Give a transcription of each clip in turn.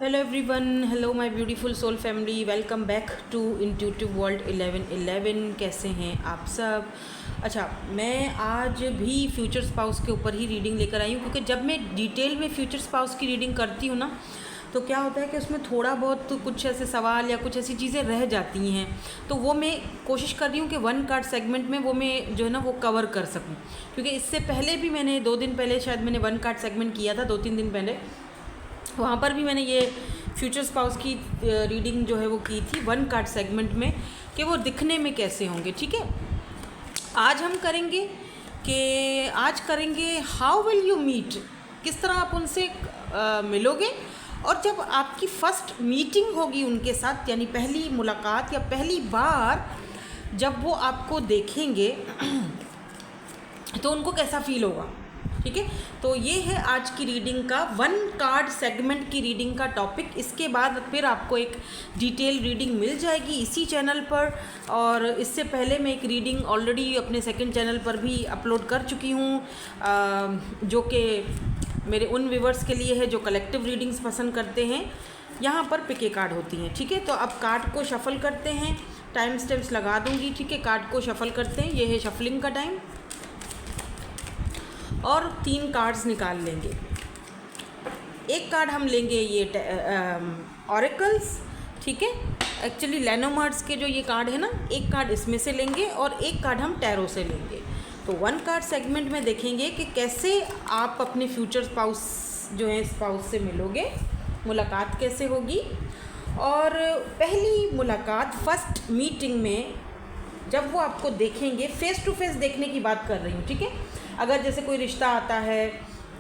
Hello everyone, hello my beautiful soul family, welcome back to intuitive world 1111। कैसे हैं आप सब? अच्छा, मैं आज भी फ्यूचर स्पाउस के ऊपर ही रीडिंग लेकर आई हूँ, क्योंकि जब मैं डिटेल में फ्यूचर स्पाउस की रीडिंग करती हूँ ना, तो क्या होता है कि उसमें थोड़ा बहुत कुछ ऐसे सवाल या कुछ ऐसी चीज़ें रह जाती हैं। तो वो मैं कोशिश कर रही हूँ कि वन कार्ड सेगमेंट में वो मैं जो है ना वो कवर कर सकूँ, क्योंकि इससे पहले भी मैंने 2 दिन पहले शायद मैंने वन कार्ड सेगमेंट किया था, 2-3 दिन पहले। वहाँ पर भी मैंने ये फ्यूचर स्पाउस की रीडिंग जो है वो की थी वन कार्ड सेगमेंट में, कि वो दिखने में कैसे होंगे। ठीक है, आज हम करेंगे हाउ विल यू मीट, किस तरह आप उनसे मिलोगे, और जब आपकी फर्स्ट मीटिंग होगी उनके साथ, यानी पहली मुलाकात या पहली बार जब वो आपको देखेंगे तो उनको कैसा फील होगा। ठीक है, तो ये है आज की रीडिंग का वन कार्ड सेगमेंट की रीडिंग का टॉपिक। इसके बाद फिर आपको एक डिटेल रीडिंग मिल जाएगी इसी चैनल पर, और इससे पहले मैं एक रीडिंग ऑलरेडी अपने सेकंड चैनल पर भी अपलोड कर चुकी हूँ, जो कि मेरे उन व्यूवर्स के लिए है जो कलेक्टिव रीडिंग्स पसंद करते हैं। यहाँ पर पिके कार्ड होती हैं। ठीक है, तो अब कार्ड को शफल करते हैं, टाइम स्टेप्स लगा दूँगी। ठीक है, कार्ड को शफल करते हैं, ये है शफलिंग का टाइम, और 3 कार्ड्स निकाल लेंगे। एक कार्ड हम लेंगे ये ऑरेकल्स। ठीक है, एक्चुअली लेनोमार्ट्स के जो ये कार्ड है ना, एक कार्ड इसमें से लेंगे और एक कार्ड हम टैरो से लेंगे। तो वन कार्ड सेगमेंट में देखेंगे कि कैसे आप अपने फ्यूचर स्पाउस जो है स्पाउस से मिलोगे, मुलाकात कैसे होगी। और पहली मुलाकात फर्स्ट मीटिंग में जब वो आपको देखेंगे, फेस टू फेस देखने की बात कर रही हूँ। ठीक है, अगर जैसे कोई रिश्ता आता है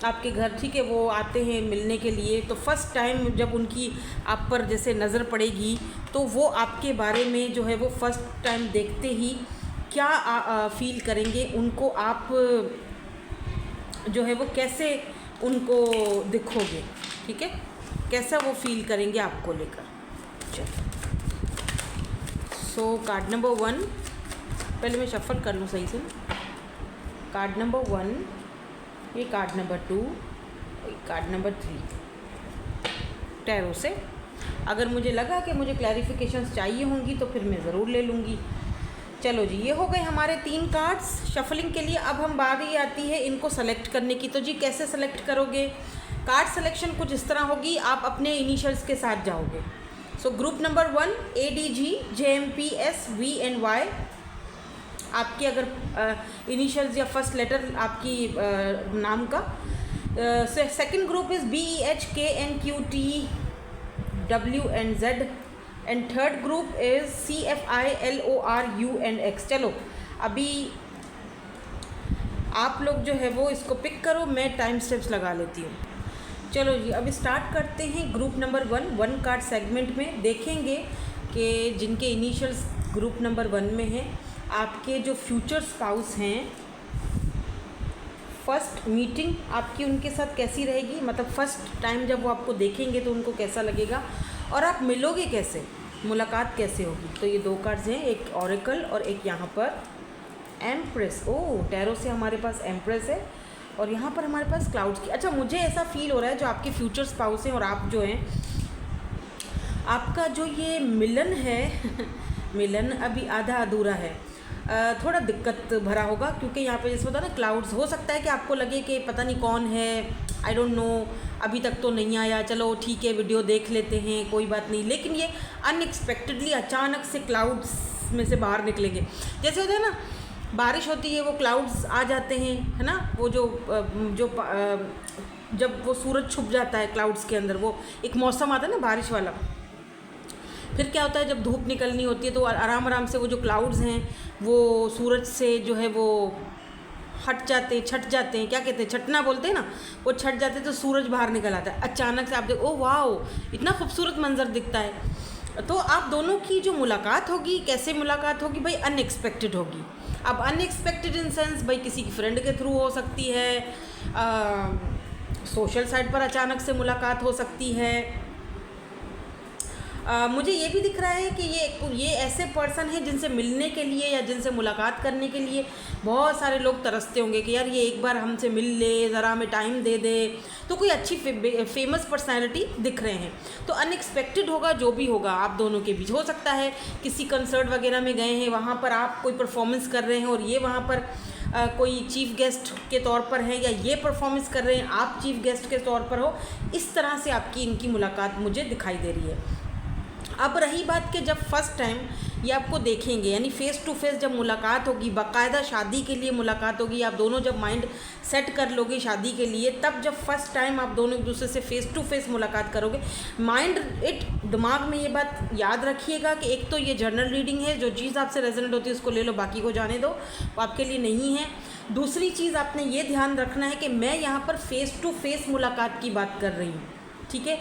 आपके घर, ठीक है, वो आते हैं मिलने के लिए, तो फर्स्ट टाइम जब उनकी आप पर जैसे नज़र पड़ेगी, तो वो आपके बारे में जो है वो फर्स्ट टाइम देखते ही क्या फील करेंगे, उनको आप जो है वो कैसे उनको दिखोगे। ठीक है, कैसा वो फील करेंगे आपको लेकर। चलो, सो कार्ड नंबर 1 पहले मैं शफल कर लूँ सही से। कार्ड नंबर 1, ये card number 2, card number 3 tarot से। अगर मुझे लगा कि मुझे क्लैरिफिकेशंस चाहिए होंगी तो फिर मैं ज़रूर ले लूँगी। चलो जी, ये हो गए हमारे 3 कार्ड्स शफलिंग के लिए। अब हम बारी आती है इनको सेलेक्ट करने की। तो जी कैसे सेलेक्ट करोगे? कार्ड सिलेक्शन कुछ इस तरह होगी, आप अपने इनिशियल्स के साथ जाओगे। So group number 1 ADG JMP SV and Y, आपके अगर इनिशियल्स या फर्स्ट लेटर आपकी नाम का। Second group is BEH KNQT W and Z, and third group is CFI LOR U and X। चलो, अभी आप लोग जो है वो इसको पिक करो, मैं टाइम स्टेप्स लगा लेती हूँ। चलो जी, अभी स्टार्ट करते हैं group number 1 one card segment में। देखेंगे कि जिनके इनिशियल्स ग्रुप नंबर 1 में है, आपके जो फ्यूचर स्पाउस हैं, फर्स्ट मीटिंग आपकी उनके साथ कैसी रहेगी, मतलब फर्स्ट टाइम जब वो आपको देखेंगे तो उनको कैसा लगेगा, और आप मिलोगे कैसे, मुलाकात कैसे होगी। तो ये 2 कार्ड्स हैं, एक ऑरेकल और एक यहाँ पर एम्प्रेस। ओह, टैरो से हमारे पास एम्प्रेस है, और यहाँ पर हमारे पास क्लाउड्स की। अच्छा, मुझे ऐसा फील हो रहा है जो आपके फ्यूचर स्पाउस हैं और आप जो हैं, आपका जो ये मिलन है मिलन अभी आधा अधूरा है, थोड़ा दिक्कत भरा होगा, क्योंकि यहाँ पे जैसे होता है ना क्लाउड्स। हो सकता है कि आपको लगे कि पता नहीं कौन है, आई डोंट नो, अभी तक तो नहीं आया, चलो ठीक है वीडियो देख लेते हैं, कोई बात नहीं। लेकिन ये अनएक्सपेक्टेडली अचानक से क्लाउड्स में से बाहर निकलेंगे। जैसे होता है ना, बारिश होती है, वो क्लाउड्स आ जाते हैं, है ना, वो जब वो सूरज छुप जाता है क्लाउड्स के अंदर, वो एक मौसम आता है ना बारिश वाला। फिर क्या होता है, जब धूप निकलनी होती है तो आराम आराम से वो जो क्लाउड्स हैं वो सूरज से जो है वो छट जाते हैं, क्या कहते हैं, छटना बोलते हैं ना, वो छट जाते हैं तो सूरज बाहर निकल आता है। अचानक से आप देखो, ओ वाह, इतना खूबसूरत मंजर दिखता है। तो आप दोनों की जो मुलाकात होगी, कैसे मुलाकात होगी भाई, अनएक्सपेक्टेड होगी। अब अनएक्सपेक्टेड इन सेंस भाई किसी की फ्रेंड के थ्रू हो सकती है, सोशल साइट पर अचानक से मुलाकात हो सकती है, मुझे ये भी दिख रहा है कि ये ऐसे पर्सन हैं जिनसे मिलने के लिए या जिनसे मुलाकात करने के लिए बहुत सारे लोग तरसते होंगे कि यार ये एक बार हमसे मिल ले, ज़रा हमें टाइम दे दे। तो कोई अच्छी फेमस पर्सनैलिटी दिख रहे हैं। तो अनएक्सपेक्टेड होगा जो भी होगा आप दोनों के बीच। हो सकता है किसी कंसर्ट वगैरह में गए हैं, वहाँ पर आप कोई परफॉर्मेंस कर रहे हैं और ये वहाँ पर कोई चीफ़ गेस्ट के तौर पर है, या ये परफॉर्मेंस कर रहे हैं आप चीफ़ गेस्ट के तौर पर हो। इस तरह से आपकी इनकी मुलाकात मुझे दिखाई दे रही है। अब रही बात कि जब फर्स्ट टाइम ये आपको देखेंगे, यानी फ़ेस टू फेस जब मुलाकात होगी, बाकायदा शादी के लिए मुलाकात होगी, आप दोनों जब माइंड सेट कर लोगे शादी के लिए, तब जब फर्स्ट टाइम आप दोनों एक दूसरे से फ़ेस टू फेस मुलाकात करोगे, दिमाग में ये बात याद रखिएगा कि एक तो ये जर्नल रीडिंग है, जो चीज़ आपसे रेजोनेट होती है उसको ले लो, बाकी को जाने दो, वो आपके लिए नहीं है। दूसरी चीज़ आपने ये ध्यान रखना है कि मैं यहाँ पर फ़ेस टू फेस मुलाकात की बात कर रही हूँ, ठीक है।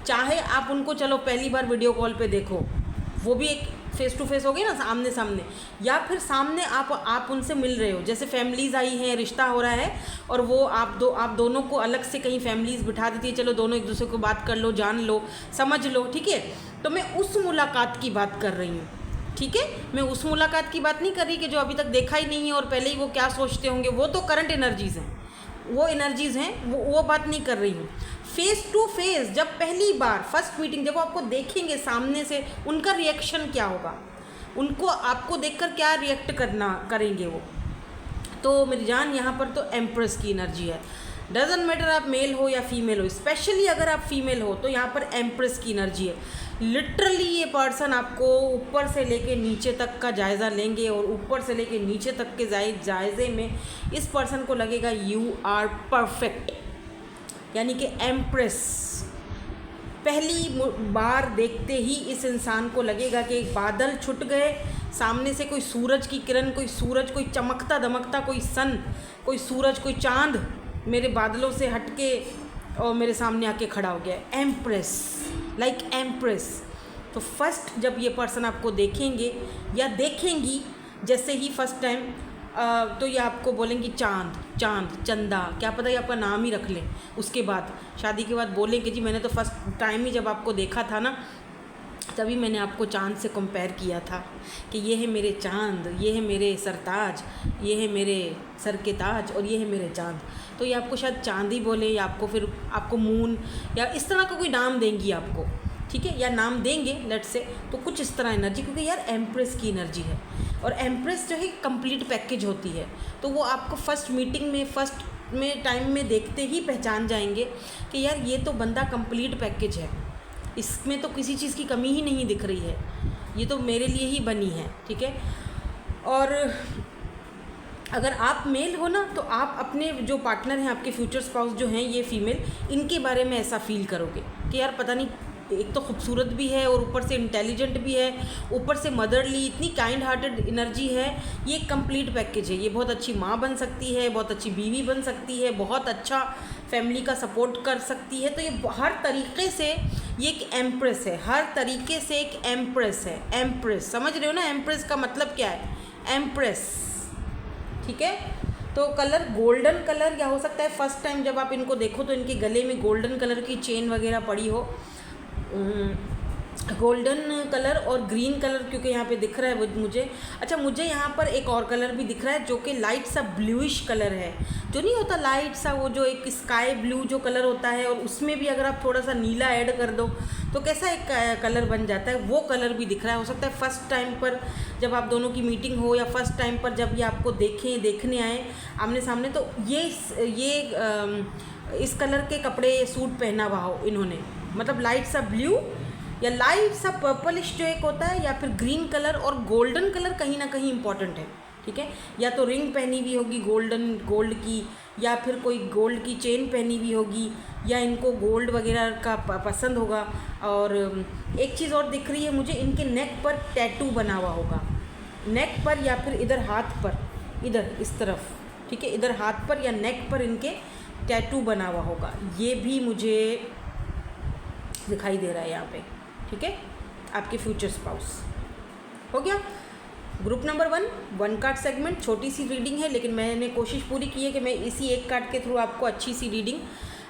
चाहे आप उनको चलो पहली बार वीडियो कॉल पे देखो, वो भी एक फ़ेस टू फेस हो गई ना, सामने सामने, या फिर सामने आप उनसे मिल रहे हो, जैसे फैमिलीज़ आई हैं, रिश्ता हो रहा है और वो आप दोनों को अलग से कहीं फैमिलीज़ बिठा देती है, चलो दोनों एक दूसरे को बात कर लो, जान लो, समझ लो, ठीक है। तो मैं उस मुलाकात की बात कर रही हूँ, ठीक है। मैं उस मुलाकात की बात नहीं कर रही कि जो अभी तक देखा ही नहीं है और पहले ही वो क्या सोचते होंगे, वो तो करंट एनर्जीज़ हैं, वो एनर्जीज़ हैं, वो बात नहीं कर रही हूँ। फेस टू फेस जब पहली बार फर्स्ट मीटिंग जब आपको देखेंगे सामने से, उनका रिएक्शन क्या होगा, उनको आपको देखकर क्या रिएक्ट करेंगे वो। तो मेरी जान यहाँ पर तो एम्प्रेस की एनर्जी है। डजेंट मैटर आप मेल हो या फीमेल हो, स्पेशली अगर आप फीमेल हो तो यहाँ पर एम्प्रेस की एनर्जी है। लिटरली ये पर्सन आपको ऊपर से लेके नीचे तक का जायज़ा लेंगे और ऊपर से लेके नीचे तक के जायज़े में इस पर्सन को लगेगा यू आर परफेक्ट, यानी कि एम्प्रेस। पहली बार देखते ही इस इंसान को लगेगा कि बादल छुट गए, सामने से कोई सूरज की किरण, कोई चमकता दमकता, कोई सन, कोई सूरज, कोई चांद मेरे बादलों से हटके और मेरे सामने आके खड़ा हो गया। Empress, like empress. तो फर्स्ट जब ये पर्सन आपको देखेंगे या देखेंगी, जैसे ही फर्स्ट टाइम, तो ये आपको बोलेंगी चांद, चंदा, क्या पता ये आपका नाम ही रख लें। उसके बाद शादी के बाद बोलेंगे जी मैंने तो फर्स्ट टाइम ही जब आपको देखा था ना, तभी मैंने आपको चांद से कंपेयर किया था कि ये है मेरे चांद, ये है मेरे सरताज, ये है मेरे सर के ताज और ये है मेरे चांद। तो ये आपको शायद चांद ही बोले, या आपको मून या इस तरह का कोई नाम देंगी आपको, ठीक है, या नाम देंगे लेट से। तो कुछ इस तरह एनर्जी, क्योंकि यार एम्प्रेस की एनर्जी है और एम्प्रेस जो है कंप्लीट पैकेज होती है। तो वो आपको फर्स्ट मीटिंग में फर्स्ट में टाइम में देखते ही पहचान जाएंगे कि यार ये तो बंदा कंप्लीट पैकेज है, इसमें तो किसी चीज़ की कमी ही नहीं दिख रही है, ये तो मेरे लिए ही बनी है, ठीक है। और अगर आप मेल हो ना, तो आप अपने जो पार्टनर हैं, आपके फ्यूचर स्पाउस जो हैं ये फीमेल, इनके बारे में ऐसा फील करोगे कि यार पता नहीं, एक तो खूबसूरत भी है और ऊपर से इंटेलिजेंट भी है, ऊपर से मदरली, इतनी काइंड हार्टेड एनर्जी है, ये कंप्लीट पैकेज है। ये बहुत अच्छी माँ बन सकती है, बहुत अच्छी बीवी बन सकती है, बहुत अच्छा फैमिली का सपोर्ट कर सकती है। तो ये हर तरीके से ये एक एम्प्रेस है, हर तरीके से एक एम्प्रेस है। एम्प्रेस समझ रहे हो ना, एम्प्रेस का मतलब क्या है, एम्प्रेस, ठीक है। तो कलर गोल्डन कलर, या हो सकता है फर्स्ट टाइम जब आप इनको देखो तो इनके गले में गोल्डन कलर की चेन वगैरह पड़ी हो, गोल्डन कलर और ग्रीन कलर, क्योंकि यहाँ पे दिख रहा है वो मुझे। अच्छा, मुझे यहाँ पर एक और कलर भी दिख रहा है जो कि लाइट सा ब्लूइश कलर है, जो नहीं होता लाइट सा, वो जो एक स्काई ब्लू जो कलर होता है, और उसमें भी अगर आप थोड़ा सा नीला ऐड कर दो तो कैसा एक कलर बन जाता है, वो कलर भी दिख रहा है। हो सकता है फर्स्ट टाइम पर जब आप दोनों की मीटिंग हो, या फर्स्ट टाइम पर जब ये आपको देखने आए आमने सामने, तो ये इस कलर के कपड़े, सूट पहना हुआ हो इन्होंने, मतलब लाइट सा ब्लू या लाइट सा पर्पलिश जो एक होता है, या फिर ग्रीन कलर और गोल्डन कलर कहीं ना कहीं इंपॉर्टेंट है, ठीक है। या तो रिंग पहनी हुई होगी गोल्ड की, या फिर कोई गोल्ड की चेन पहनी हुई होगी, या इनको गोल्ड वगैरह का पसंद होगा। और एक चीज़ और दिख रही है मुझे, इनके नेक पर टैटू बना हुआ होगा, नेक पर या फिर इधर हाथ पर, इधर इस तरफ, ठीक है, इधर हाथ पर या नेक पर इनके टैटू बना हुआ होगा। ये भी मुझे दिखाई दे रहा है यहाँ पे, ठीक है। आपके फ्यूचर स्पाउस हो गया। ग्रुप नंबर 1 कार्ड सेगमेंट, छोटी सी रीडिंग है, लेकिन मैंने कोशिश पूरी की है कि मैं इसी एक कार्ड के थ्रू आपको अच्छी सी रीडिंग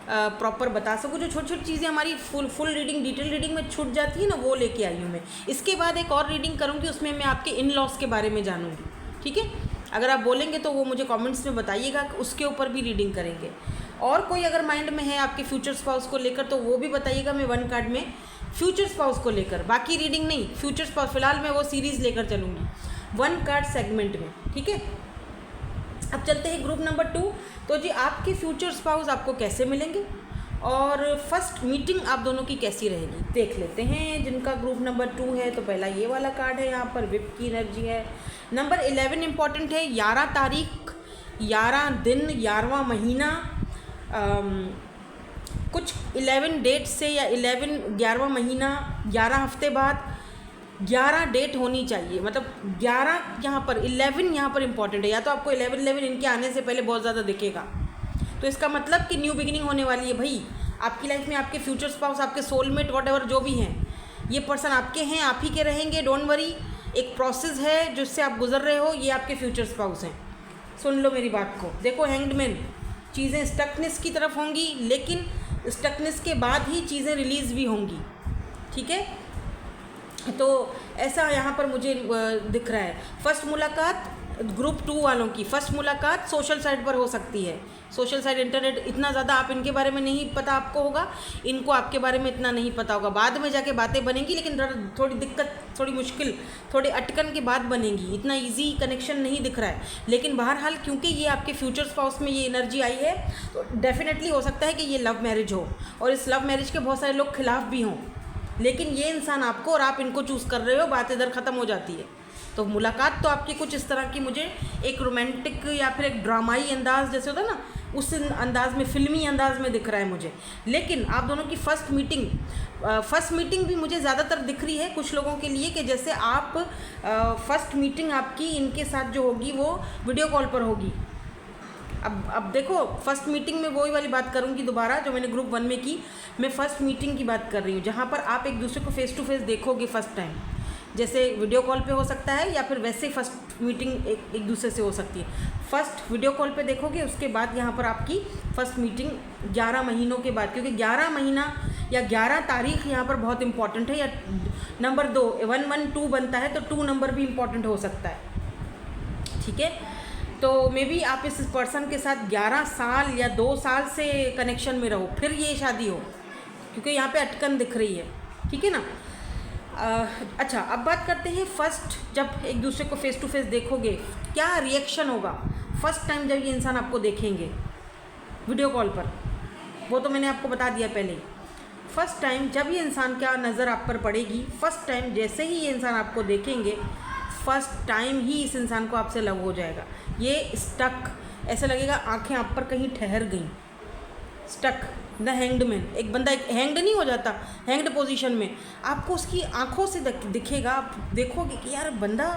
प्रॉपर बता सकूँ। जो छोटी छोटी चीज़ें हमारी फुल रीडिंग, डिटेल रीडिंग में छूट जाती है ना, वो लेके आई हूँ मैं। इसके बाद एक और रीडिंग करूँगी, उसमें मैं आपके इन लॉस के बारे में जानूँगी, ठीक है। अगर आप बोलेंगे तो वो मुझे कमेंट्स में बताइएगा, उसके ऊपर भी रीडिंग करेंगे। और कोई अगर माइंड में है आपके फ्यूचर स्पाउस को लेकर तो वो भी बताइएगा। मैं 1 कार्ड में फ्यूचर स्पाउस को लेकर, बाकी रीडिंग नहीं, फ्यूचर स्पाउस फिलहाल मैं वो सीरीज़ लेकर चलूँगी 1 कार्ड सेगमेंट में, ठीक है। अब चलते हैं ग्रुप नंबर 2। तो जी आपके फ्यूचर स्पाउस आपको कैसे मिलेंगे और फर्स्ट मीटिंग आप दोनों की कैसी रहेगी, देख लेते हैं। जिनका ग्रुप नंबर 2 है तो पहला ये वाला कार्ड है, यहाँ पर विप की एनर्जी है। नंबर 11 इम्पॉर्टेंट है, 11 तारीख, 11 दिन, 11वां महीना, कुछ 11 डेट से या 11वां महीना, 11 हफ्ते बाद 11 डेट होनी चाहिए। मतलब 11 यहाँ पर, 11 यहाँ पर इम्पॉर्टेंट है। या तो आपको 11 इनके आने से पहले बहुत ज़्यादा दिखेगा, तो इसका मतलब कि न्यू बिगिनिंग होने वाली है भाई आपकी लाइफ में। आपके फ्यूचर स्पाउस, आपके सोलमेट, वॉट जो भी हैं, ये पर्सन आपके हैं, आप ही के रहेंगे, डोंट वरी। एक प्रोसेस है जिससे आप गुजर रहे हो, ये आपके फ्यूचर स्पाउस हैं। सुन लो मेरी बात को। देखो हैंग्ड मैन, चीज़ें स्टकनेस की तरफ होंगी, लेकिन स्टकनेस के बाद ही चीज़ें रिलीज़ भी होंगी, ठीक है। तो ऐसा यहाँ पर मुझे दिख रहा है। फर्स्ट मुलाकात ग्रुप 2 वालों की, फर्स्ट मुलाकात सोशल साइट पर हो सकती है। सोशल साइट, इंटरनेट, इतना ज़्यादा आप इनके बारे में नहीं पता आपको होगा, इनको आपके बारे में इतना नहीं पता होगा। बाद में जाके बातें बनेंगी, लेकिन थोड़ी दिक्कत, थोड़ी मुश्किल, थोड़ी अटकन के बाद बनेगी। इतना इजी कनेक्शन नहीं दिख रहा है। लेकिन बहरहाल क्योंकि ये आपके फ्यूचर स्पाउस में ये एनर्जी आई है, तो डेफिनेटली हो सकता है कि ये लव मैरिज हो, और इस लव मैरिज के बहुत सारे लोग खिलाफ भी हों, लेकिन ये इंसान आपको और आप इनको चूज़ कर रहे हो, बात इधर ख़त्म हो जाती है। तो मुलाकात तो आपकी कुछ इस तरह की मुझे एक रोमांटिक या फिर एक ड्रामाई अंदाज जैसे होता है ना, उस अंदाज में, फिल्मी अंदाज में दिख रहा है मुझे। लेकिन आप दोनों की फर्स्ट मीटिंग भी मुझे ज़्यादातर दिख रही है कुछ लोगों के लिए, कि जैसे आप फर्स्ट मीटिंग आपकी इनके साथ जो होगी वो वीडियो कॉल पर होगी। अब देखो, फर्स्ट मीटिंग में वही वाली बात करूँगी दोबारा जो मैंने ग्रुप 1 में की। मैं फ़र्स्ट मीटिंग की बात कर रही हूँ, जहाँ पर आप एक दूसरे को फेस टू फेस देखोगे फर्स्ट टाइम। जैसे वीडियो कॉल पे हो सकता है, या फिर वैसे फर्स्ट मीटिंग एक दूसरे से हो सकती है। फर्स्ट वीडियो कॉल पे देखोगे, उसके बाद यहाँ पर आपकी फर्स्ट मीटिंग 11 महीनों के बाद, क्योंकि 11 महीना या 11 तारीख यहाँ पर बहुत इंपॉर्टेंट है। या नंबर 2, 112 बनता है, तो 2 नंबर भी इम्पॉर्टेंट हो सकता है, ठीक है। तो मे बी आप इस पर्सन के साथ 11 साल या 2 साल से कनेक्शन में रहो, फिर ये शादी हो, क्योंकि यहाँ पे अटकन दिख रही है, ठीक है ना। अच्छा, अब बात करते हैं फर्स्ट, जब एक दूसरे को फेस टू फेस देखोगे क्या रिएक्शन होगा फर्स्ट टाइम जब ये इंसान आपको देखेंगे वीडियो कॉल पर। वो तो मैंने आपको बता दिया पहले ही। फर्स्ट टाइम जब ये इंसान क्या नज़र आप पर पड़ेगी, फर्स्ट टाइम जैसे ही ये इंसान आपको देखेंगे, फर्स्ट टाइम ही इस इंसान को आपसे लव हो जाएगा। ये स्टक, ऐसा लगेगा आंखें आप पर कहीं ठहर गई। स्टक, द हैंग्ड मैन, एक बंदा एक हैंग्ड नहीं हो जाता, हैंग्ड पोजीशन में आपको उसकी आंखों से दिखेगा। आप देखोगे कि यार बंदा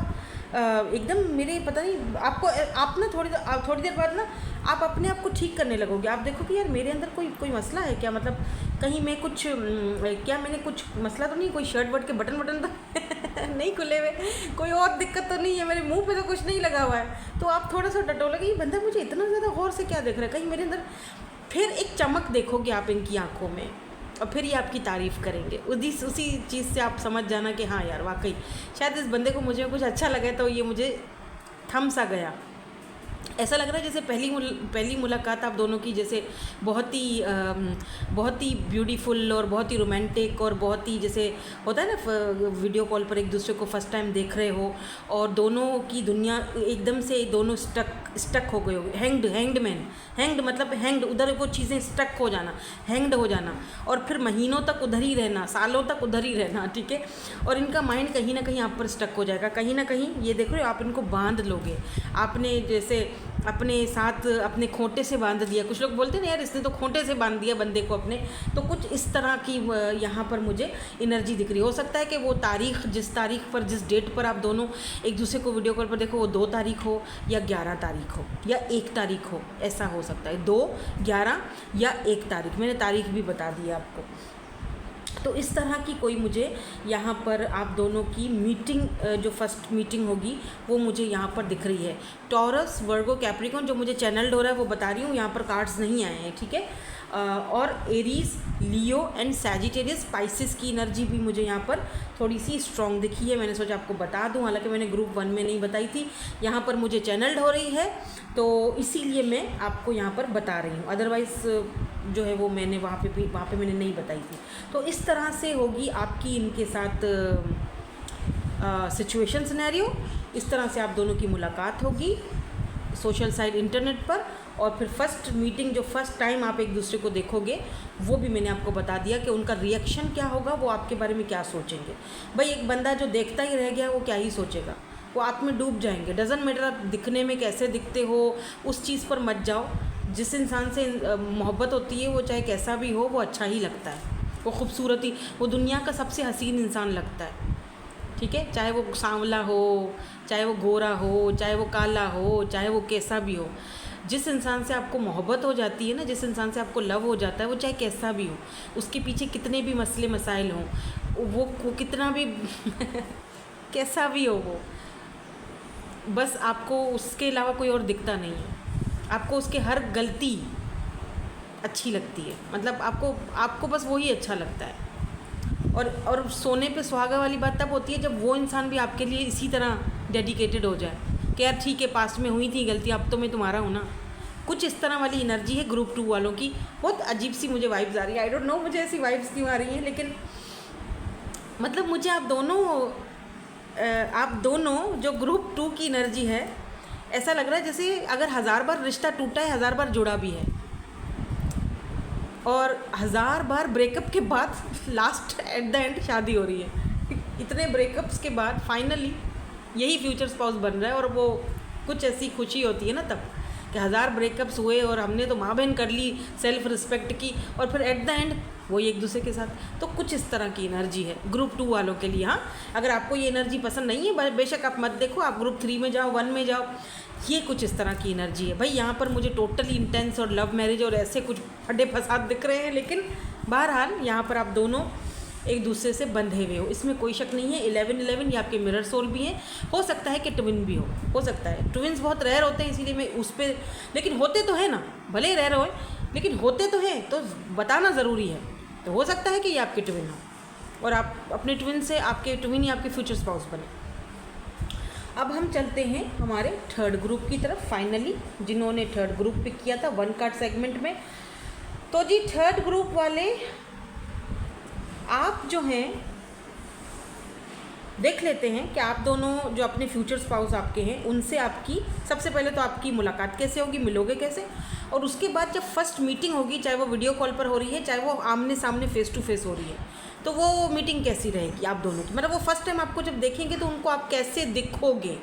एकदम मेरे, पता नहीं आपको, आप ना थोड़ी देर बाद ना आप अपने आप को ठीक करने लगोगे। आप देखो कि यार मेरे अंदर कोई मसला है क्या, मतलब कहीं मैं कुछ, क्या मैंने कुछ मसला तो नहीं, कोई शर्ट वर्ट के बटन तो नहीं खुले हुए, कोई और दिक्कत तो नहीं है, मेरे मुंह पे तो कुछ नहीं लगा हुआ है। तो आप थोड़ा सा डटोलोगे, ये बंदा मुझे इतना ज़्यादा गौर से क्या देख रहा है, कहीं मेरे अंदर, फिर एक चमक देखोगे आप इनकी आंखों में, और फिर ये आपकी तारीफ़ करेंगे। उसी चीज़ से आप समझ जाना कि हाँ यार वाकई शायद इस बंदे को मुझे कुछ अच्छा लगा, तो ये मुझे थम सा गया। ऐसा लग रहा है जैसे पहली मुलाकात आप दोनों की जैसे बहुत ही ब्यूटीफुल और बहुत ही रोमांटिक और बहुत ही जैसे होता है ना, वीडियो कॉल पर एक दूसरे को फर्स्ट टाइम देख रहे हो और दोनों की दुनिया एकदम से दोनों स्टक हो गए हो। हैंग्ड मतलब हैंग्ड, उधर वो चीज़ें स्टक हो जाना, हैंग्ड हो जाना, और फिर महीनों तक उधर ही रहना, सालों तक उधर ही रहना, ठीक है। और इनका माइंड कहीं ना कहीं आप पर स्टक हो जाएगा, कहीं ना कहीं ये देख रहे हो आप इनको बांध लोगे। आपने जैसे अपने साथ अपने खोटे से बांध दिया, कुछ लोग बोलते हैं ना यार इसने तो खोटे से बांध दिया बंदे को अपने, तो कुछ इस तरह की यहाँ पर मुझे एनर्जी दिख रही। हो सकता है कि वो तारीख, जिस तारीख पर, जिस डेट पर आप दोनों एक दूसरे को वीडियो कॉल पर देखो, वो 2 तारीख हो या 11 तारीख हो या 1 तारीख हो, ऐसा हो सकता है 2, 11 या 1 तारीख। मैंने तारीख भी बता दी आपको। तो इस तरह की कोई मुझे यहाँ पर आप दोनों की मीटिंग, जो फर्स्ट मीटिंग होगी वो मुझे यहाँ पर दिख रही है। टॉरस, वर्गो, कैप्रिकॉन, जो मुझे चैनल्ड हो रहा है वो बता रही हूँ, यहाँ पर कार्ड्स नहीं आए हैं, ठीक है। और Aries, Leo and Sagittarius, spices की एनर्जी भी मुझे यहाँ पर थोड़ी सी स्ट्रॉन्ग दिखी है। मैंने सोचा आपको बता दूँ, हालांकि मैंने ग्रुप 1 में नहीं बताई थी, यहाँ पर मुझे चैनल्ड हो रही है तो इसीलिए मैं आपको यहाँ पर बता रही हूँ। अदरवाइज़ जो है वो मैंने वहाँ पे मैंने नहीं बताई थी। तो इस तरह से होगी आपकी इनके साथ सिचुएशन सिनेरियो। इस तरह से आप दोनों की मुलाकात होगी सोशल साइट इंटरनेट पर, और फिर फर्स्ट मीटिंग जो फर्स्ट टाइम आप एक दूसरे को देखोगे वो भी मैंने आपको बता दिया कि उनका रिएक्शन क्या होगा, वो आपके बारे में क्या सोचेंगे। भाई एक बंदा जो देखता ही रह गया वो क्या ही सोचेगा, वो आप में डूब जाएंगे। डजंट मैटर आप दिखने में कैसे दिखते हो, उस चीज़ पर मत जाओ। जिस इंसान से मोहब्बत होती है वो चाहे कैसा भी हो वो अच्छा ही लगता है, वो खूबसूरत ही, वो दुनिया का सबसे हसीन इंसान लगता है, ठीक है। चाहे वो सांवला हो, चाहे वो गोरा हो, चाहे वो काला हो, चाहे वो कैसा भी हो। जिस इंसान से आपको मोहब्बत हो जाती है ना, जिस इंसान से आपको लव हो जाता है, वो चाहे कैसा भी हो, उसके पीछे कितने भी मसले मसाइल हों, वो कितना भी कैसा भी हो, वो बस आपको उसके अलावा कोई और दिखता नहीं है। आपको उसके हर गलती अच्छी लगती है, मतलब आपको बस वही अच्छा लगता है। और सोने पे सुहागा वाली बात तब होती है जब वो इंसान भी आपके लिए इसी तरह डेडिकेटेड हो जाए कि यार ठीक है, पास्ट में हुई थी गलती, अब तो मैं तुम्हारा हूँ ना। कुछ इस तरह वाली एनर्जी है ग्रुप 2 वालों की। बहुत अजीब सी मुझे वाइब्स आ रही है, आई डोंट नो मुझे ऐसी वाइब्स क्यों आ रही हैं, लेकिन मतलब मुझे आप दोनों जो ग्रुप 2 की एनर्जी है, ऐसा लग रहा है जैसे अगर 1000 बार रिश्ता टूटा है, 1000 बार जुड़ा भी है, और 1000 बार ब्रेकअप के बाद लास्ट एट द एंड शादी हो रही है। इतने ब्रेकअप्स के बाद फाइनली यही फ्यूचर स्पाउस बन रहा है, और वो कुछ ऐसी खुशी होती है ना तब कि 1000 ब्रेकअप्स हुए और हमने तो माँ बहन कर ली, सेल्फ रिस्पेक्ट की, और फिर एट द एंड वही एक दूसरे के साथ। तो कुछ इस तरह की एनर्जी है ग्रुप 2 वालों के लिए। हाँ, अगर आपको ये एनर्जी पसंद नहीं है बेशक आप मत देखो, आप ग्रुप 3 में जाओ, 1 में जाओ। ये कुछ इस तरह की एनर्जी है भाई। यहाँ पर मुझे टोटली इंटेंस और लव मैरिज और ऐसे कुछ फटे फसाद दिख रहे हैं, लेकिन बहरहाल यहाँ पर आप दोनों एक दूसरे से बंधे हुए हो, इसमें कोई शक नहीं है। 11-11 ये आपके मिरर सोल भी हैं, हो सकता है कि ट्विन भी हो सकता है। ट्विन्स बहुत रेयर होते हैं, इसीलिए मैं उस पर, लेकिन होते तो है ना, भले ही रेयर हो लेकिन होते तो हैं, तो बताना ज़रूरी है। तो हो सकता है कि ये आपके ट्विन हो और आप अपने ट्विन से, आपके ट्विन ही आपके फ्यूचर स्पाउस बने। अब हम चलते हैं हमारे थर्ड ग्रुप की तरफ, फाइनली जिन्होंने थर्ड ग्रुप पिक किया था 1 कार्ड सेगमेंट में। तो जी थर्ड ग्रुप वाले आप जो हैं देख लेते हैं कि आप दोनों जो अपने फ्यूचर स्पाउस आपके हैं उनसे आपकी सबसे पहले तो आपकी मुलाकात कैसे होगी, मिलोगे कैसे, और उसके बाद जब फर्स्ट मीटिंग होगी, चाहे वो वीडियो कॉल पर हो रही है, चाहे वो आमने सामने फेस टू फेस हो रही है, तो वो मीटिंग कैसी रहेगी आप दोनों की। मतलब वो फर्स्ट टाइम आपको जब देखेंगे तो उनको आप कैसे दिखोगे।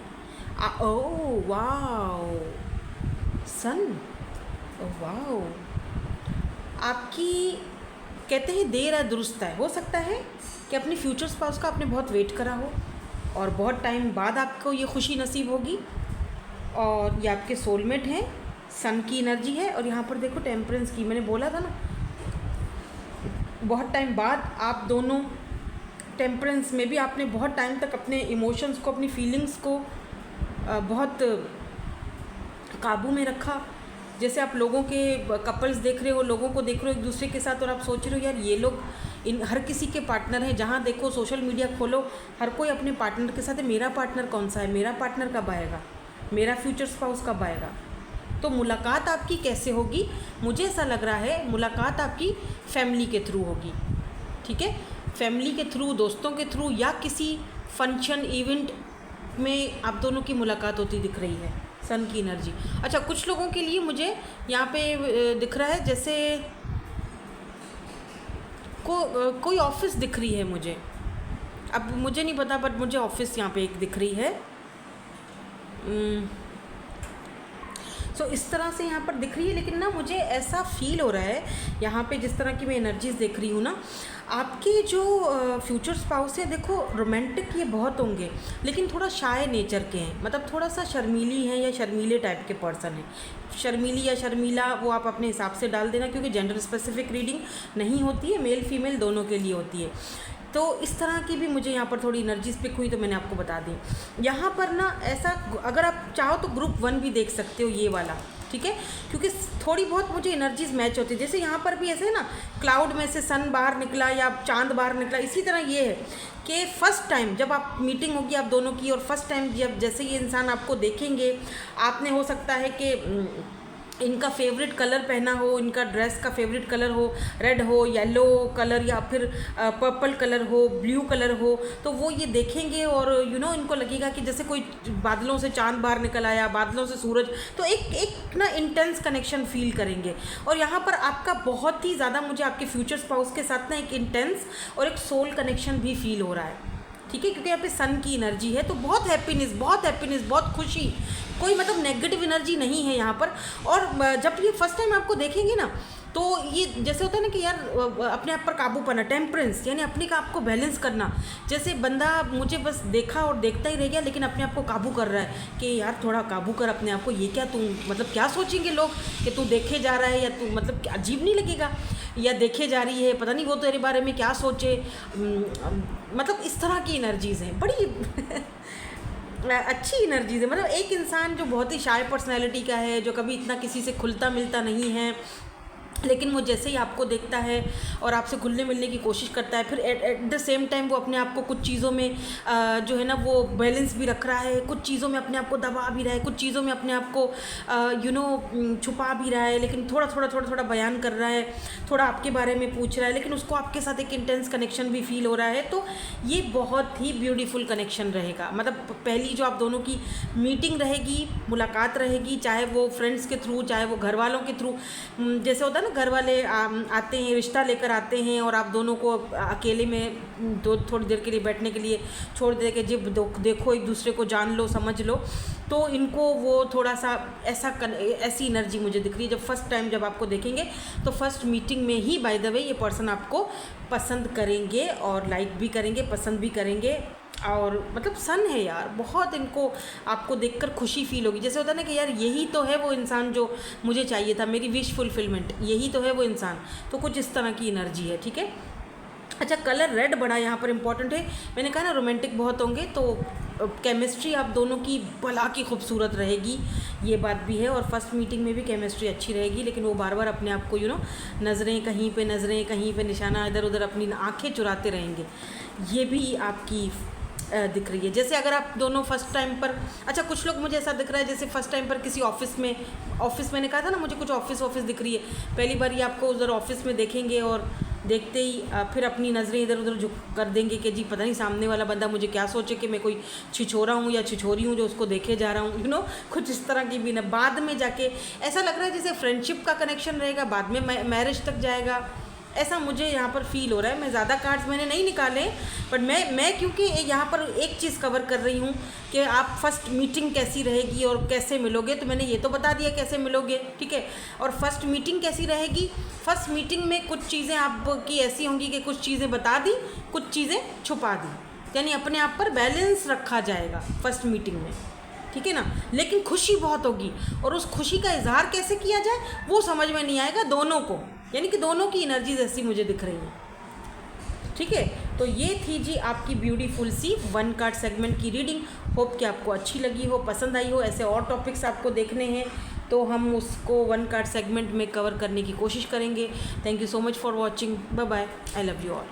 ओह वाओ सन, वाओ, आपकी कहते हैं देर है दुरुस्त है। हो सकता है कि अपने फ्यूचर स्पाउस का आपने बहुत वेट करा हो और बहुत टाइम बाद आपको ये खुशी नसीब होगी, और ये आपके सोलमेट हैं, सन की एनर्जी है। और यहाँ पर देखो टेम्परेंस की, मैंने बोला था ना बहुत टाइम बाद आप दोनों, टेम्परेंस में भी आपने बहुत टाइम तक अपने इमोशंस को, अपनी फीलिंग्स को बहुत काबू में रखा। जैसे आप लोगों के कपल्स देख रहे हो, लोगों को देख रहे हो एक दूसरे के साथ, और आप सोच रहे हो यार ये लोग इन हर किसी के पार्टनर हैं। जहाँ देखो सोशल मीडिया खोलो, हर कोई अपने पार्टनर के साथ है। मेरा पार्टनर कौन सा है, मेरा पार्टनर कब आएगा, मेरा फ्यूचर स्पाउस कब आएगा। तो मुलाकात आपकी कैसे होगी, मुझे ऐसा लग रहा है मुलाकात आपकी फैमिली के थ्रू होगी, ठीक है। फैमिली के थ्रू, दोस्तों के थ्रू, या किसी फंक्शन इवेंट में आप दोनों की मुलाकात होती दिख रही है, सन की एनर्जी। अच्छा, कुछ लोगों के लिए मुझे यहाँ पे दिख रहा है जैसे कोई ऑफिस दिख रही है मुझे, अब मुझे नहीं पता, बट मुझे ऑफिस यहाँ पे एक दिख रही है। सो इस तरह से यहाँ पर दिख रही है, लेकिन ना मुझे ऐसा फील हो रहा है यहाँ पे जिस तरह की मैं एनर्जीज देख रही हूँ ना, आपके जो फ्यूचर स्पाउस है, देखो रोमांटिक ये बहुत होंगे लेकिन थोड़ा शाय नेचर के हैं, मतलब थोड़ा सा शर्मीली हैं या शर्मीले टाइप के पर्सन हैं। शर्मीली या शर्मीला वो आप अपने हिसाब से डाल देना, क्योंकि जेंडर स्पेसिफिक रीडिंग नहीं होती है, मेल फीमेल दोनों के लिए होती है। तो इस तरह की भी मुझे यहाँ पर थोड़ी एनर्जीज पिक हुई, तो मैंने आपको बता दी। यहाँ पर ना ऐसा, अगर आप चाहो तो ग्रुप 1 भी देख सकते हो, ये वाला ठीक है, क्योंकि थोड़ी बहुत मुझे एनर्जीज मैच होती है। जैसे यहाँ पर भी ऐसे है ना, क्लाउड में से सन बाहर निकला या चांद बाहर निकला, इसी तरह ये है कि फ़र्स्ट टाइम जब आप मीटिंग होगी आप दोनों की, और फर्स्ट टाइम जब जैसे ये इंसान आपको देखेंगे, आपने हो सकता है कि इनका फेवरेट कलर पहना हो, इनका ड्रेस का फेवरेट कलर हो, रेड हो, येलो कलर या फिर पर्पल कलर हो, ब्लू कलर हो, तो वो ये देखेंगे और इनको लगेगा कि जैसे कोई बादलों से चांद बाहर निकल आया, बादलों से सूरज, तो एक ना इंटेंस कनेक्शन फील करेंगे। और यहाँ पर आपका बहुत ही ज़्यादा मुझे आपके फ्यूचर स्पाउस के साथ ना एक इंटेंस और एक सोल कनेक्शन भी फील हो रहा है, ठीक है, क्योंकि यहाँ पे सन की एनर्जी है, तो बहुत हैप्पीनेस, बहुत खुशी, कोई मतलब नेगेटिव एनर्जी नहीं है यहाँ पर। और जब ये फर्स्ट टाइम आपको देखेंगे ना, तो ये जैसे होता है ना कि यार अपने आप पर काबू पाना, टेम्परेंस, यानी अपने का आपको बैलेंस करना। जैसे बंदा मुझे बस देखा और देखता ही रह गया, लेकिन अपने आप को काबू कर रहा है कि यार थोड़ा काबू कर अपने आप को, ये क्या तू मतलब क्या सोचेंगे लोग कि तू देखे जा रहा है, या तू मतलब अजीब नहीं लगेगा, या देखे जा रही है, पता नहीं वो तेरे बारे में क्या सोचे, मतलब इस तरह की एनर्जीज़ हैं, बड़ी अच्छी एनर्जीज है। मतलब एक इंसान जो बहुत ही शाय पर्सनैलिटी का है, जो कभी इतना किसी से खुलता मिलता नहीं है, लेकिन वो जैसे ही आपको देखता है और आपसे घुलने मिलने की कोशिश करता है, फिर एट द सेम टाइम वो अपने आप को कुछ चीज़ों में जो है ना वो बैलेंस भी रख रहा है, कुछ चीज़ों में अपने आप को दबा भी रहा है, कुछ चीज़ों में अपने आप को छुपा भी रहा है, लेकिन थोड़ा बयान कर रहा है, थोड़ा आपके बारे में पूछ रहा है, लेकिन उसको आपके साथ एक इंटेंस कनेक्शन भी फील हो रहा है। तो ये बहुत ही ब्यूटीफुल कनेक्शन रहेगा। मतलब पहली जो आप दोनों की मीटिंग रहेगी, मुलाकात रहेगी, चाहे वो फ्रेंड्स के थ्रू, चाहे वो घर वालों के थ्रू, जैसे होता है घर वाले आते हैं, रिश्ता लेकर आते हैं, और आप दोनों को अकेले में थोड़ी देर के लिए बैठने के लिए छोड़ दे के जब देखो एक दूसरे को जान लो, समझ लो, तो इनको वो थोड़ा सा ऐसी एनर्जी मुझे दिख रही है। जब फर्स्ट टाइम जब आपको देखेंगे तो फर्स्ट मीटिंग में ही बाय द वे ये पर्सन आपको पसंद करेंगे, और लाइक भी करेंगे, पसंद भी करेंगे, और मतलब सन है यार, बहुत इनको आपको देखकर खुशी फील होगी। जैसे होता है ना कि यार यही तो है वो इंसान जो मुझे चाहिए था, मेरी विश फुलफिलमेंट, यही तो है वो इंसान। तो कुछ इस तरह की एनर्जी है, ठीक है। अच्छा, कलर रेड बड़ा यहाँ पर इम्पॉर्टेंट है। मैंने कहा ना रोमांटिक बहुत होंगे, तो केमिस्ट्री आप दोनों की भला की खूबसूरत रहेगी, ये बात भी है। और फर्स्ट मीटिंग में भी केमिस्ट्री अच्छी रहेगी, लेकिन वो बार बार अपने आप को नज़रें कहीं पे निशाना इधर उधर अपनी आंखें चुराते रहेंगे, ये भी आपकी दिख रही है। जैसे अगर आप दोनों फर्स्ट टाइम पर, अच्छा कुछ लोग मुझे ऐसा दिख रहा है जैसे फर्स्ट टाइम पर किसी ऑफिस मैंने कहा था ना मुझे कुछ ऑफिस दिख रही है, पहली बार ये आपको उधर ऑफिस में देखेंगे, और देखते ही फिर अपनी नज़रें इधर उधर झुक कर देंगे कि जी पता नहीं सामने वाला बंदा मुझे क्या सोचे कि मैं कोई छिछोरा हूँ या छिछोरी हूँ जो उसको देखे जा रहा हूँ, कुछ इस तरह की भी ना। बाद में जाके ऐसा लग रहा है जैसे फ्रेंडशिप का कनेक्शन रहेगा, बाद में मैरिज तक जाएगा, ऐसा मुझे यहाँ पर फील हो रहा है। मैं ज़्यादा कार्ड्स मैंने नहीं निकाले, बट मैं क्योंकि यहाँ पर एक चीज़ कवर कर रही हूँ कि आप फर्स्ट मीटिंग कैसी रहेगी और कैसे मिलोगे, तो मैंने ये तो बता दिया कैसे मिलोगे, ठीक है। और फर्स्ट मीटिंग कैसी रहेगी, फर्स्ट मीटिंग में कुछ चीज़ें आपकी ऐसी होंगी कि कुछ चीज़ें बता दी, कुछ चीज़ें छुपा दी, यानी अपने आप पर बैलेंस रखा जाएगा फर्स्ट मीटिंग में, ठीक है ना। लेकिन खुशी बहुत होगी, और उस खुशी का इजहार कैसे किया जाए वो समझ में नहीं आएगा दोनों को, यानी कि दोनों की एनर्जीज ऐसी मुझे दिख रही है, ठीक है। तो ये थी जी आपकी ब्यूटीफुल सी 1 कार्ड सेगमेंट की रीडिंग। होप कि आपको अच्छी लगी हो, पसंद आई हो। ऐसे और टॉपिक्स आपको देखने हैं तो हम उसको 1 कार्ड सेगमेंट में कवर करने की कोशिश करेंगे। Thank you so much for watching, bye bye, I love you all.